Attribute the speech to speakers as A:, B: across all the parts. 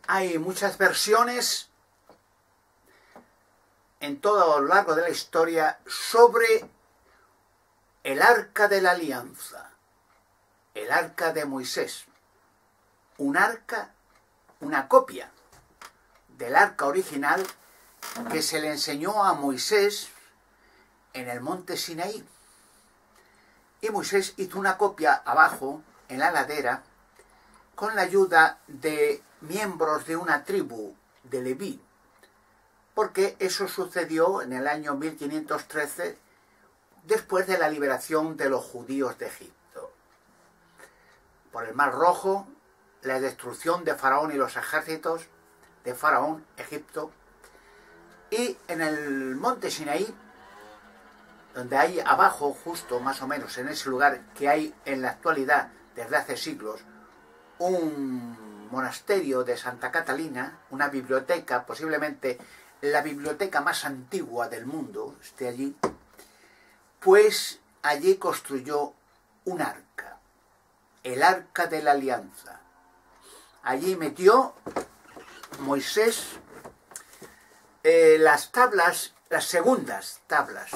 A: Hay muchas versiones en todo lo largo de la historia sobre el Arca de la Alianza, el Arca de Moisés. Un arca, una copia del arca original que se le enseñó a Moisés en el monte Sinaí. Y Moisés hizo una copia abajo, en la ladera, con la ayuda de miembros de una tribu de Leví, porque eso sucedió en el año 1513, después de la liberación de los judíos de Egipto. Por el Mar Rojo, la destrucción de Faraón y los ejércitos de Faraón, Egipto, y en el monte Sinaí, donde hay abajo, justo más o menos en ese lugar que hay en la actualidad, desde hace siglos, un monasterio de Santa Catalina, una biblioteca, posiblemente la biblioteca más antigua del mundo, esté allí, pues allí construyó un arca, el Arca de la Alianza. Allí metió Moisés las tablas, las segundas tablas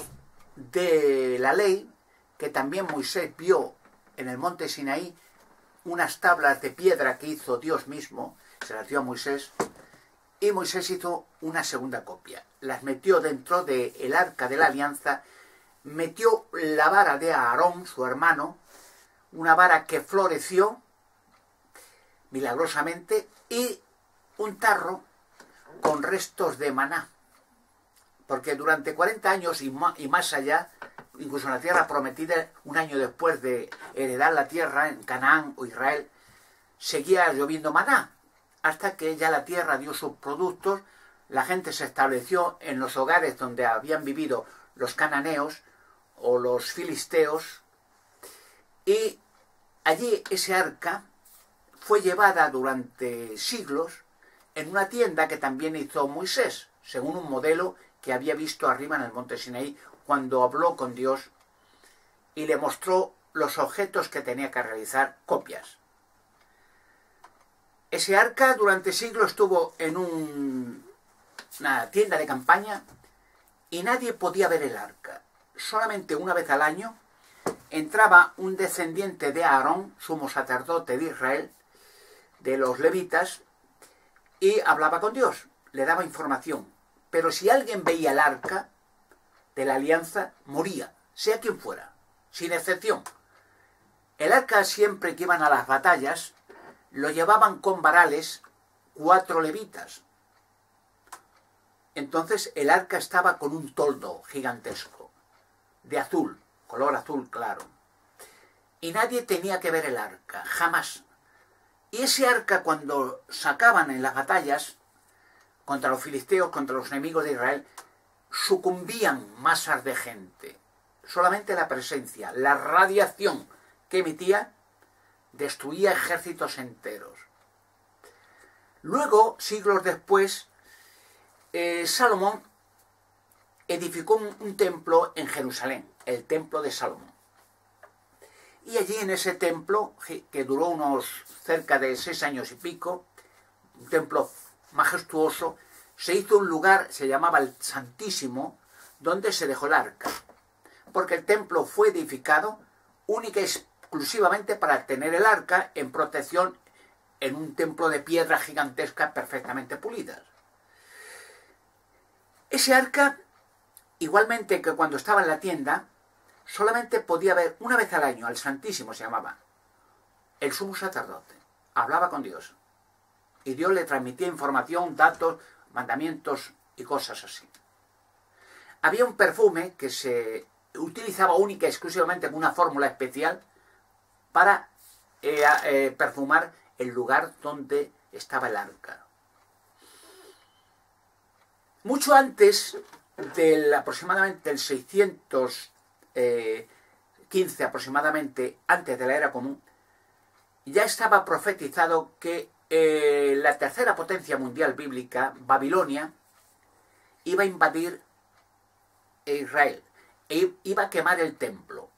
A: de la ley, que también Moisés vio en el monte Sinaí, unas tablas de piedra que hizo Dios mismo, se las dio a Moisés, y Moisés hizo una segunda copia. Las metió dentro del Arca de la Alianza, metió la vara de Aarón, su hermano, una vara que floreció milagrosamente, y un tarro con restos de maná, porque durante 40 años y más allá, incluso en la tierra prometida, un año después de heredar la tierra en Canaán o Israel, seguía lloviendo maná, hasta que ya la tierra dio sus productos, la gente se estableció en los hogares donde habían vivido los cananeos o los filisteos, y allí ese arca fue llevada durante siglos en una tienda que también hizo Moisés, según un modelo que había visto arriba en el monte Sinaí, cuando habló con Dios y le mostró los objetos que tenía que realizar, copias. Ese arca durante siglos estuvo en una tienda de campaña y nadie podía ver el arca. Solamente una vez al año entraba un descendiente de Aarón, sumo sacerdote de Israel, de los levitas, y hablaba con Dios, le daba información. Pero si alguien veía el arca de la alianza, moría, sea quien fuera, sin excepción. El arca, siempre que iban a las batallas, lo llevaban con varales 4 levitas. Entonces el arca estaba con un toldo gigantesco, de azul, color azul claro. Y nadie tenía que ver el arca, jamás. Y ese arca, cuando sacaban en las batallas contra los filisteos, contra los enemigos de Israel, sucumbían masas de gente. Solamente la presencia, la radiación que emitía, destruía ejércitos enteros. Luego, siglos después, Salomón edificó un templo en Jerusalén, el templo de Salomón. Y allí en ese templo, que duró unos cerca de 6 años y pico, un templo majestuoso, se hizo un lugar, se llamaba el Santísimo, donde se dejó el arca. Porque el templo fue edificado única y exclusivamente para tener el arca en protección en un templo de piedra gigantesca perfectamente pulidas. Ese arca, igualmente que cuando estaba en la tienda, solamente podía ver una vez al año, al Santísimo se llamaba, el sumo sacerdote. Hablaba con Dios. Y Dios le transmitía información, datos, mandamientos y cosas así. Había un perfume que se utilizaba única y exclusivamente con una fórmula especial para perfumar el lugar donde estaba el arca. Mucho antes del aproximadamente el 615 aproximadamente, antes de la era común, ya estaba profetizado que la tercera potencia mundial bíblica, Babilonia, iba a invadir Israel e iba a quemar el templo.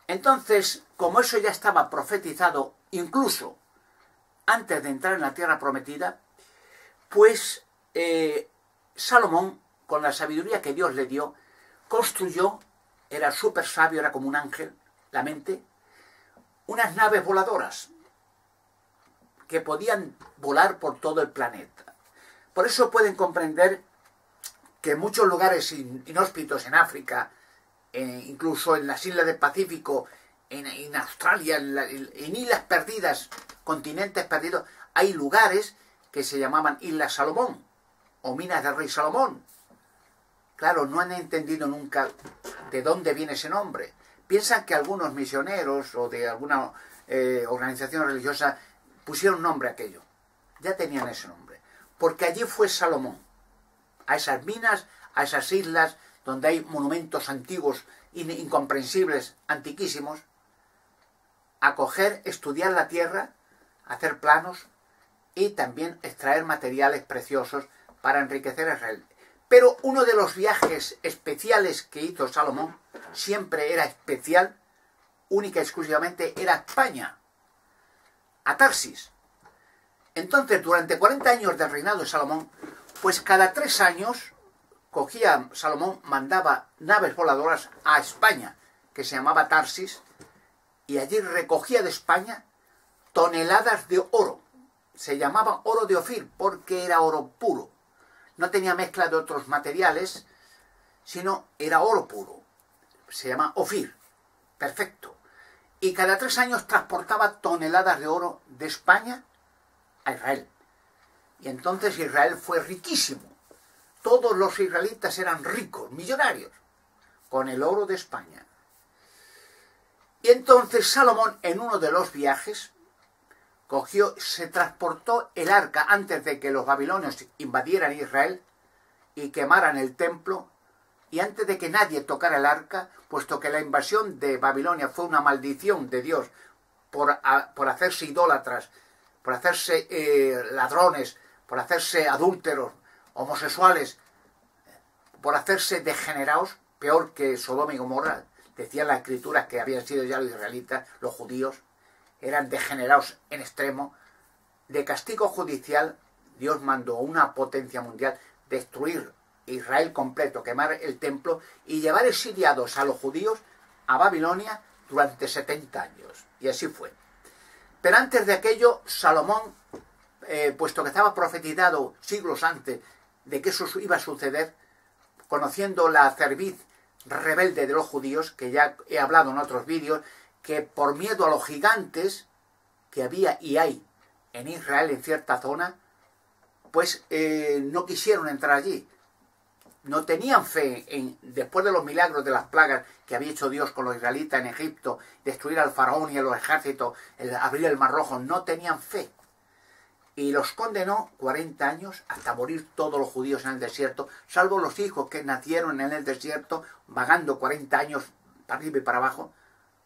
A: Entonces, como eso ya estaba profetizado, incluso antes de entrar en la tierra prometida, pues Salomón, con la sabiduría que Dios le dio, construyó, era súper sabio, era como un ángel, la mente, unas naves voladoras que podían volar por todo el planeta. Por eso pueden comprender que en muchos lugares inhóspitos en África, incluso en las islas del Pacífico, en Australia, en islas perdidas, continentes perdidos, hay lugares que se llamaban Islas Salomón o Minas del Rey Salomón. Claro, no han entendido nunca de dónde viene ese nombre. Piensan que algunos misioneros o de alguna organización religiosa pusieron nombre a aquello. Ya tenían ese nombre. Porque allí fue Salomón, a esas minas, a esas islas donde hay monumentos antiguos, incomprensibles, antiquísimos, a coger, estudiar la tierra, hacer planos y también extraer materiales preciosos para enriquecer a Israel. Pero uno de los viajes especiales que hizo Salomón, siempre era especial, única y exclusivamente, era a España, a Tarsis. Entonces, durante 40 años del reinado de Salomón, pues cada 3 años cogía Salomón, mandaba naves voladoras a España, que se llamaba Tarsis, y allí recogía de España toneladas de oro. Se llamaba oro de Ofir porque era oro puro. No tenía mezcla de otros materiales, sino era oro puro. Se llama Ofir. Perfecto. Y cada 3 años transportaba toneladas de oro de España a Israel. Y entonces Israel fue riquísimo. Todos los israelitas eran ricos, millonarios, con el oro de España. Y entonces Salomón, en uno de los viajes, se transportó el arca antes de que los babilonios invadieran Israel y quemaran el templo, y antes de que nadie tocara el arca, puesto que la invasión de Babilonia fue una maldición de Dios por hacerse idólatras, por hacerse ladrones, por hacerse adúlteros, homosexuales, por hacerse degenerados, peor que Sodoma y Gomorra. Decían las escrituras que habían sido ya los israelitas, los judíos, eran degenerados en extremo. De castigo judicial, Dios mandó una potencia mundial destruir Israel completo, quemar el templo y llevar exiliados a los judíos a Babilonia durante 70 años. Y así fue. Pero antes de aquello, Salomón, puesto que estaba profetizado siglos antes de que eso iba a suceder, conociendo la cerviz rebelde de los judíos, que ya he hablado en otros vídeos, que por miedo a los gigantes que había y hay en Israel en cierta zona, pues no quisieron entrar allí. No tenían fe después de los milagros de las plagas que había hecho Dios con los israelitas en Egipto, destruir al faraón y a los ejércitos, abrir el mar rojo, no tenían fe. Y los condenó 40 años hasta morir todos los judíos en el desierto, salvo los hijos que nacieron en el desierto, vagando 40 años para arriba y para abajo,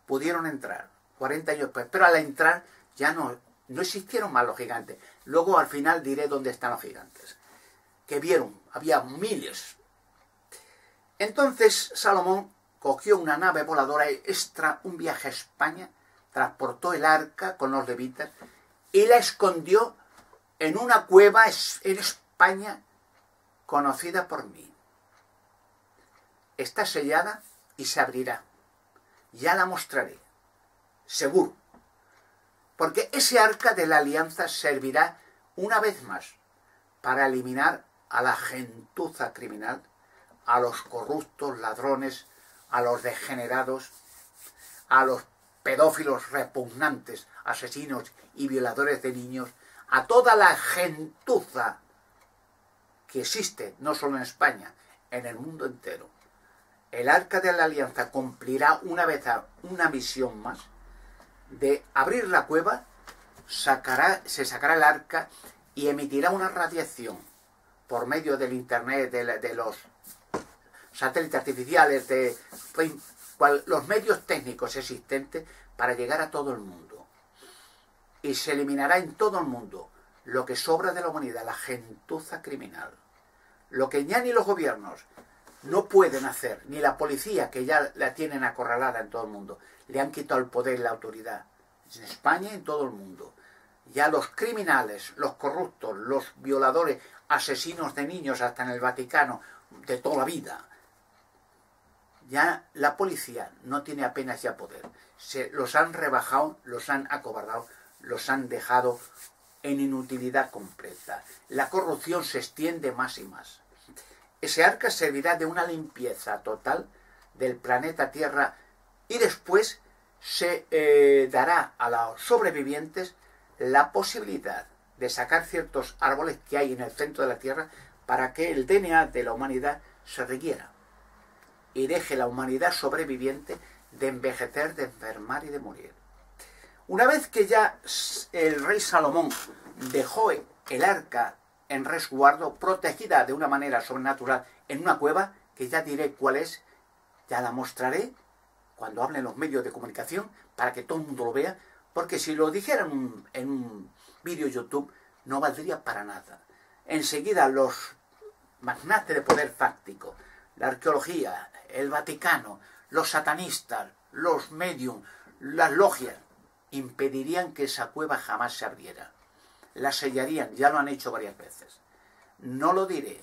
A: pudieron entrar 40 años después. Pero al entrar ya no existieron más los gigantes. Luego al final diré dónde están los gigantes. Que vieron, había miles. Entonces Salomón cogió una nave voladora extra, un viaje a España, transportó el arca con los levitas y la escondió en una cueva en España conocida por mí. Está sellada y se abrirá. Ya la mostraré, seguro. Porque ese arca de la alianza servirá una vez más para eliminar a la gentuza criminal, a los corruptos, ladrones, a los degenerados, a los pedófilos repugnantes, asesinos y violadores de niños, a toda la gentuza que existe, no solo en España, en el mundo entero. El arca de la alianza cumplirá una vez una misión más de abrir la cueva, se sacará el arca y emitirá una radiación por medio del internet, de los satélites artificiales, los medios técnicos existentes para llegar a todo el mundo. Y se eliminará en todo el mundo lo que sobra de la humanidad, la gentuza criminal. Lo que ya ni los gobiernos no pueden hacer, ni la policía, que ya la tienen acorralada en todo el mundo. Le han quitado el poder y la autoridad. En España y en todo el mundo. Ya los criminales, los corruptos, los violadores, asesinos de niños hasta en el Vaticano, de toda la vida, ya la policía no tiene apenas ya poder. Los han rebajado, los han acobardado, los han dejado en inutilidad completa. La corrupción se extiende más y más. Ese arca servirá de una limpieza total del planeta Tierra y después se dará a los sobrevivientes la posibilidad de sacar ciertos árboles que hay en el centro de la Tierra para que el DNA de la humanidad se requiera y deje la humanidad sobreviviente de envejecer, de enfermar y de morir. Una vez que ya el rey Salomón dejó el arca en resguardo, protegida de una manera sobrenatural en una cueva, que ya diré cuál es, ya la mostraré cuando hablen los medios de comunicación para que todo el mundo lo vea, porque si lo dijeran en un vídeo YouTube no valdría para nada. Enseguida los magnates de poder fáctico, la arqueología, el Vaticano, los satanistas, los medium, las logias, impedirían que esa cueva jamás se abriera. La sellarían, ya lo han hecho varias veces. No lo diré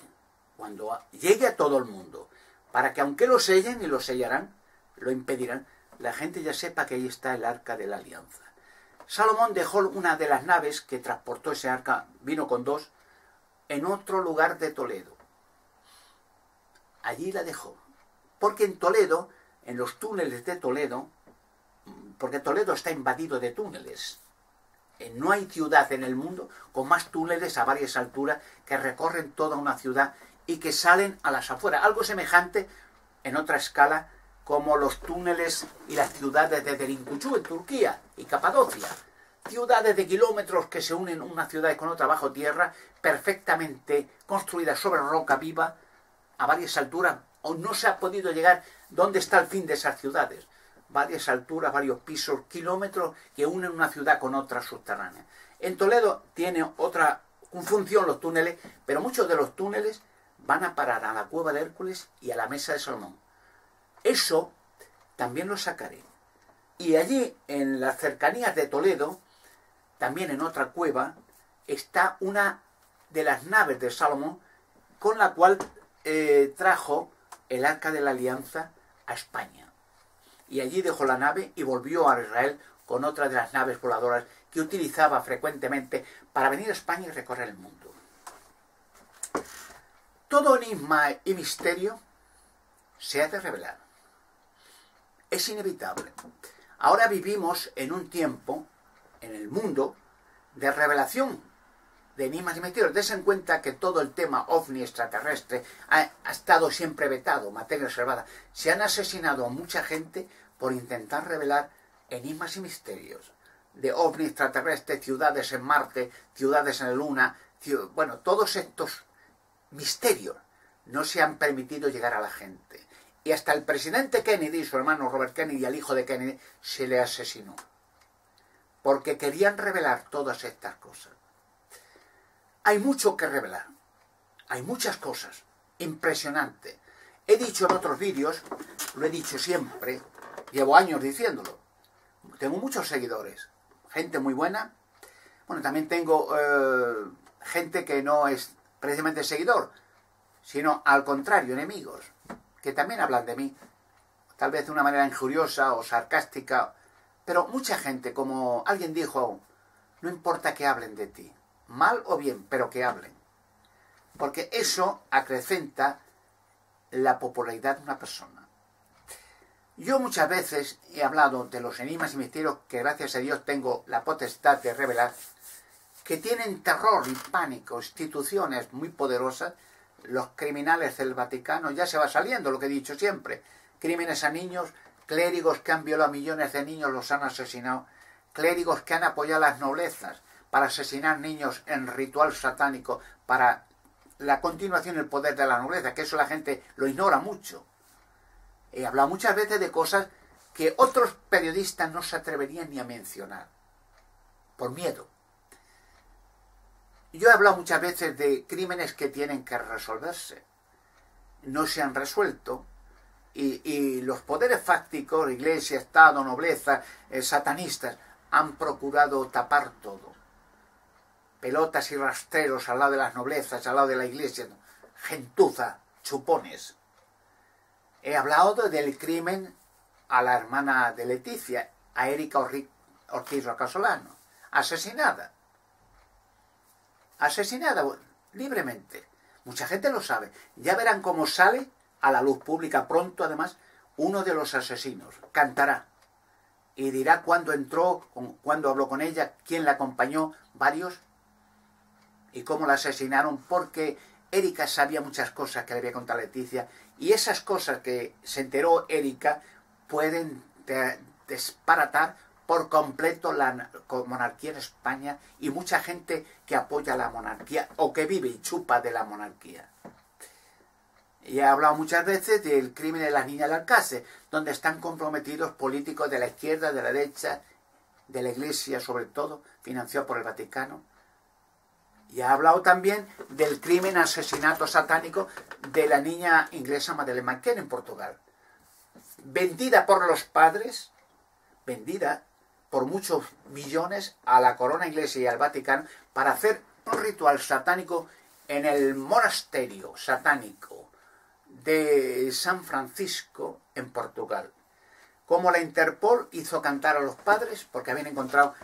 A: cuando llegue a todo el mundo, para que aunque lo sellen y lo sellarán, lo impedirán, la gente ya sepa que ahí está el arca de la alianza. Salomón dejó una de las naves que transportó ese arca, vino con dos, en otro lugar de Toledo. Allí la dejó. Porque en Toledo, en los túneles de Toledo, porque Toledo está invadido de túneles. No hay ciudad en el mundo con más túneles a varias alturas que recorren toda una ciudad y que salen a las afueras. Algo semejante en otra escala como los túneles y las ciudades de Derinkuchu en Turquía y Capadocia. Ciudades de kilómetros que se unen una ciudad con otra bajo tierra, perfectamente construidas sobre roca viva a varias alturas. O no se ha podido llegar dónde está el fin de esas ciudades. Varias alturas, varios pisos, kilómetros que unen una ciudad con otra subterránea. En Toledo tiene otra función los túneles, pero muchos de los túneles van a parar a la cueva de Hércules y a la mesa de Salomón. Eso también lo sacaré. Y allí, en las cercanías de Toledo, también en otra cueva, está una de las naves de Salomón con la cual trajo el arca de la alianza a España. Y allí dejó la nave y volvió a Israel con otra de las naves voladoras que utilizaba frecuentemente para venir a España y recorrer el mundo. Todo enigma y misterio se ha de revelar. Es inevitable. Ahora vivimos en un tiempo, en el mundo, de revelación de enigmas y misterios. Des en cuenta que todo el tema ovni extraterrestre ha estado siempre vetado, materia reservada. Se han asesinado a mucha gente por intentar revelar enigmas y misterios. De ovni extraterrestre, ciudades en Marte, ciudades en la Luna, bueno, todos estos misterios no se han permitido llegar a la gente. Y hasta el presidente Kennedy, su hermano Robert Kennedy, al hijo de Kennedy, se le asesinó. Porque querían revelar todas estas cosas. Hay mucho que revelar. Hay muchas cosas. Impresionante. He dicho en otros vídeos, lo he dicho siempre, llevo años diciéndolo. Tengo muchos seguidores. Gente muy buena. Bueno, también tengo gente que no es precisamente seguidor, sino al contrario, enemigos, que también hablan de mí, tal vez de una manera injuriosa o sarcástica, pero mucha gente, como alguien dijo, no importa que hablen de ti, mal o bien, pero que hablen, porque eso acrecenta la popularidad de una persona. Yo muchas veces he hablado de los enigmas y misterios que gracias a Dios tengo la potestad de revelar, que tienen terror y pánico, instituciones muy poderosas. Los criminales del Vaticano, ya se va saliendo lo que he dicho siempre, crímenes a niños, clérigos que han violado a millones de niños, los han asesinado, clérigos que han apoyado a las noblezas para asesinar niños en ritual satánico, para la continuación del poder de la nobleza, que eso la gente lo ignora mucho. He hablado muchas veces de cosas que otros periodistas no se atreverían ni a mencionar, por miedo. Yo he hablado muchas veces de crímenes que tienen que resolverse. No se han resuelto. Y los poderes fácticos, iglesia, Estado, nobleza, satanistas, han procurado tapar todo. pelotas y rastreros al lado de las noblezas, al lado de la iglesia, gentuza, chupones. He hablado del crimen a la hermana de Leticia, a Erika Ortiz Rocasolano, asesinada libremente. Mucha gente lo sabe. Ya verán cómo sale a la luz pública pronto, además, uno de los asesinos. Cantará y dirá cuándo entró, cuándo habló con ella, quién la acompañó, varios, y cómo la asesinaron, porque Erika sabía muchas cosas que le había contado Leticia, y esas cosas que se enteró Erika pueden disparatar por completo la monarquía en España y mucha gente que apoya la monarquía o que vive y chupa de la monarquía. Y he hablado muchas veces del crimen de las niñas de Alcácer, donde están comprometidos políticos de la izquierda, de la derecha, de la iglesia sobre todo, financiado por el Vaticano. Y he hablado también del crimen asesinato satánico de la niña inglesa Madeleine McCann en Portugal. Vendida por los padres, vendida por muchos millones a la corona inglesa y al Vaticano para hacer un ritual satánico en el monasterio satánico de San Francisco en Portugal. Como la Interpol hizo cantar a los padres, porque habían encontrado,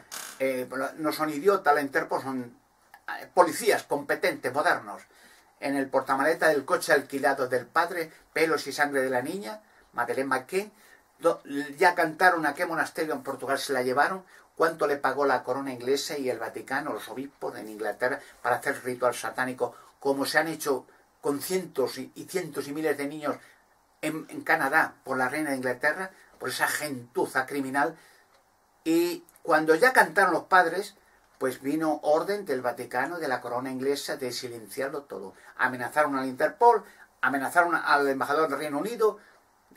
A: no son idiotas, la Interpol son policías competentes, modernos, en el portamaleta del coche alquilado del padre, pelos y sangre de la niña, Madeleine McCann. Ya cantaron a qué monasterio en Portugal se la llevaron, cuánto le pagó la corona inglesa y el Vaticano, los obispos en Inglaterra, para hacer ritual satánico, como se han hecho con cientos y cientos y miles de niños en Canadá por la reina de Inglaterra, por esa gentuza criminal. Y cuando ya cantaron los padres, pues vino orden del Vaticano, de la corona inglesa, de silenciarlo todo. Amenazaron al Interpol, amenazaron al embajador del Reino Unido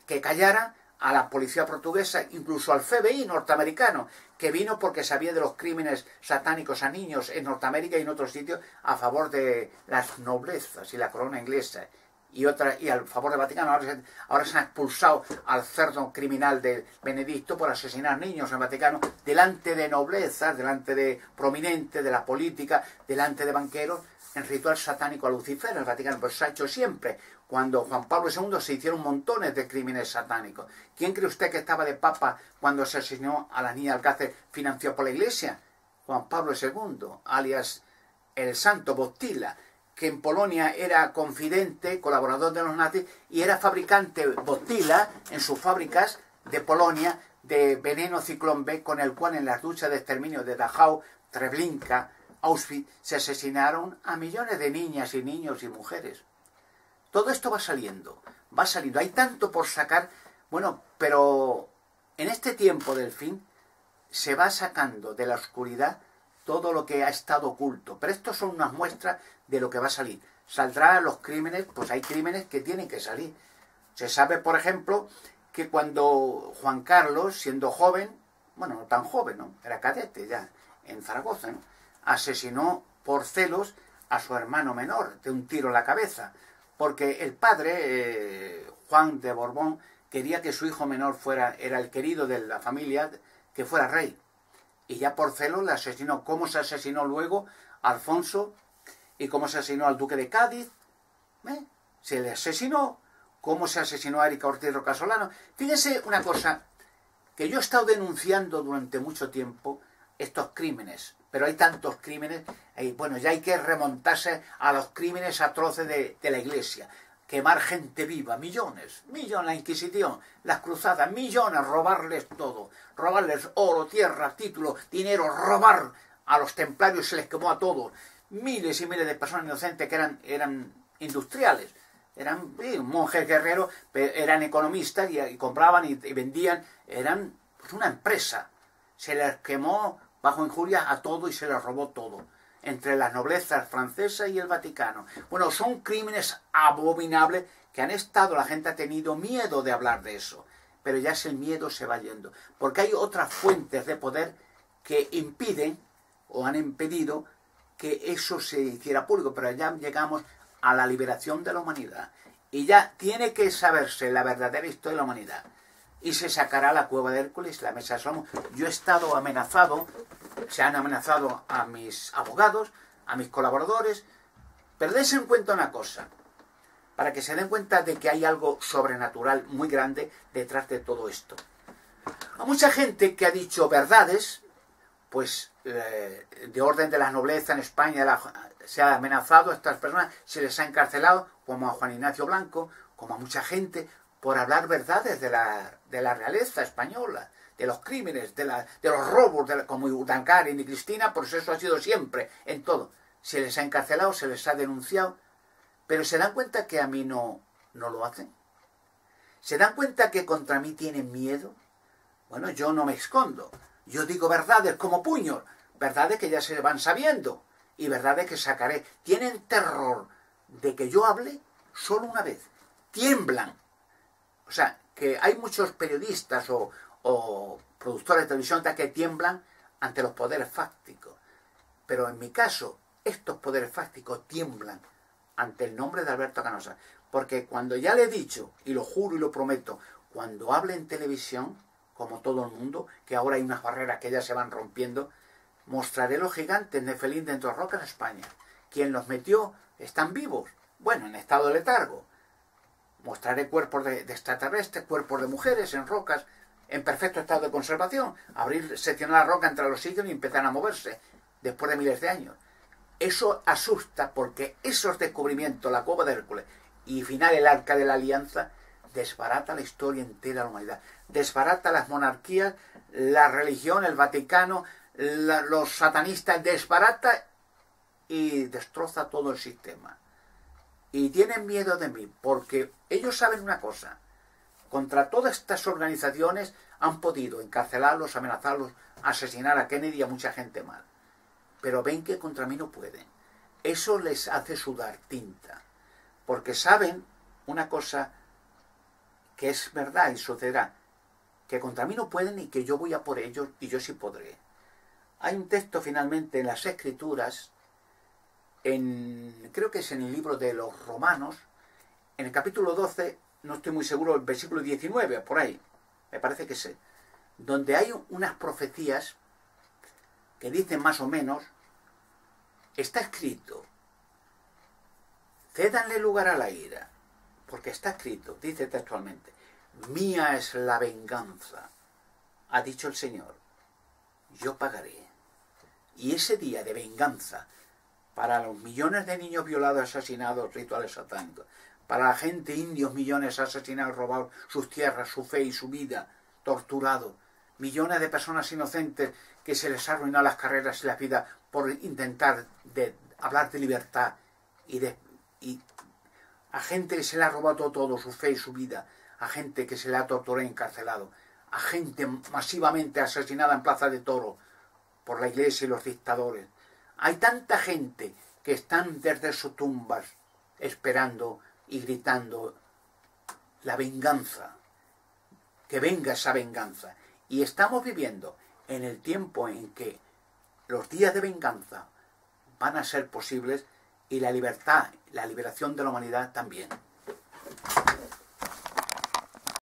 A: que callara, a la policía portuguesa, incluso al FBI norteamericano, que vino porque sabía de los crímenes satánicos a niños en Norteamérica y en otros sitios a favor de las noblezas y la corona inglesa y al favor del Vaticano. Ahora se ha expulsado al cerdo criminal de Benedicto por asesinar niños en el Vaticano delante de noblezas, delante de prominentes de la política, delante de banqueros, en ritual satánico a Lucifer en el Vaticano. Pues se ha hecho siempre. Cuando Juan Pablo II se hicieron montones de crímenes satánicos. ¿Quién cree usted que estaba de papa cuando se asesinó a la niña de Alcácer financiado por la iglesia? Juan Pablo II, alias el Santo Bottila, que en Polonia era confidente, colaborador de los nazis, y era fabricante Bottila en sus fábricas de Polonia de veneno ciclón B, con el cual en las luchas de exterminio de Dachau, Treblinka, Auschwitz, se asesinaron a millones de niñas y niños y mujeres. Todo esto va saliendo, hay tanto por sacar, bueno, pero en este tiempo del fin se va sacando de la oscuridad todo lo que ha estado oculto, pero estos son unas muestras de lo que va a salir. Saldrán los crímenes, pues hay crímenes que tienen que salir. Se sabe, por ejemplo, que cuando Juan Carlos, siendo joven, bueno, no tan joven, ¿no?, era cadete ya, en Zaragoza, ¿no?, asesinó por celos a su hermano menor, de un tiro en la cabeza. Porque el padre, Juan de Borbón, quería que su hijo menor era el querido de la familia, que fuera rey. Y ya por celos le asesinó. ¿Cómo se asesinó luego a Alfonso? ¿Y cómo se asesinó al duque de Cádiz? Se le asesinó. ¿Cómo se asesinó a Erika Ortiz Rocasolano? Fíjense una cosa, que yo he estado denunciando durante mucho tiempo estos crímenes, pero hay tantos crímenes, bueno, ya hay que remontarse a los crímenes atroces de la iglesia, quemar gente viva, millones, la Inquisición, las cruzadas, millones, robarles todo, robarles oro, tierra, títulos, dinero, robar a los templarios, se les quemó a todos, miles y miles de personas inocentes que eran industriales, eran monjes guerreros, eran economistas y compraban y vendían, eran pues una empresa, se les quemó bajo injuria a todo y se les robó todo, entre las noblezas francesas y el Vaticano. Bueno, son crímenes abominables que han estado, la gente ha tenido miedo de hablar de eso, pero ya el miedo se va yendo, porque hay otras fuentes de poder que impiden o han impedido que eso se hiciera público, pero ya llegamos a la liberación de la humanidad, y ya tiene que saberse la verdadera historia de la humanidad. Y se sacará la cueva de Hércules, la mesa de Salomón. Yo he estado amenazado, se han amenazado a mis abogados, a mis colaboradores, pero dense en cuenta una cosa, para que se den cuenta de que hay algo sobrenatural muy grande detrás de todo esto. A mucha gente que ha dicho verdades, pues de orden de la nobleza en España se ha amenazado a estas personas, se les ha encarcelado, como a Juan Ignacio Blanco, como a mucha gente, por hablar verdades de la realeza española, de los crímenes, de los robos, como Urdangarin y Cristina, por eso ha sido siempre, en todo. Se les ha encarcelado, se les ha denunciado, pero se dan cuenta que a mí no lo hacen. ¿Se dan cuenta que contra mí tienen miedo? Bueno, yo no me escondo. Yo digo verdades como puños, verdades que ya se van sabiendo y verdades que sacaré. Tienen terror de que yo hable solo una vez. Tiemblan. O sea, que hay muchos periodistas o productores de televisión que tiemblan ante los poderes fácticos. Pero en mi caso, estos poderes fácticos tiemblan ante el nombre de Alberto Canosa. Porque cuando ya le he dicho, y lo juro y lo prometo, cuando hable en televisión, como todo el mundo, que ahora hay unas barreras que ya se van rompiendo, mostraré los gigantes Nefelín dentro de roca en España. Quien los metió están vivos, bueno, en estado de letargo. Mostraré cuerpos de extraterrestres, cuerpos de mujeres en rocas, en perfecto estado de conservación. Abrir, seccionar la roca entre los sitios y empezar a moverse, después de miles de años. Eso asusta porque esos descubrimientos, la cueva de Hércules y final el Arca de la Alianza, desbarata la historia entera de la humanidad. Desbarata las monarquías, la religión, el Vaticano, los satanistas, desbarata y destroza todo el sistema. Y tienen miedo de mí, porque ellos saben una cosa. Contra todas estas organizaciones han podido encarcelarlos, amenazarlos, asesinar a Kennedy y a mucha gente mal. Pero ven que contra mí no pueden. Eso les hace sudar tinta. Porque saben una cosa que es verdad y sucederá, que contra mí no pueden y que yo voy a por ellos y yo sí podré. Hay un texto finalmente en las Escrituras, creo que es en el libro de los Romanos, en el capítulo 12, no estoy muy seguro, el versículo 19, por ahí, me parece que es, donde hay unas profecías que dicen más o menos, está escrito, cédanle lugar a la ira, porque está escrito, dice textualmente, mía es la venganza, ha dicho el Señor, yo pagaré. Y ese día de venganza, para los millones de niños violados, asesinados, rituales satánicos, para la gente, indios, millones asesinados, robados sus tierras, su fe y su vida, torturados, millones de personas inocentes que se les ha arruinado las carreras y las vidas por intentar hablar de libertad y a gente que se le ha robado todo, su fe y su vida, a gente que se le ha torturado y encarcelado, a gente masivamente asesinada en Plaza de Toros por la iglesia y los dictadores. Hay tanta gente que están desde sus tumbas esperando y gritando la venganza, que venga esa venganza. Y estamos viviendo en el tiempo en que los días de venganza van a ser posibles y la libertad, la liberación de la humanidad también.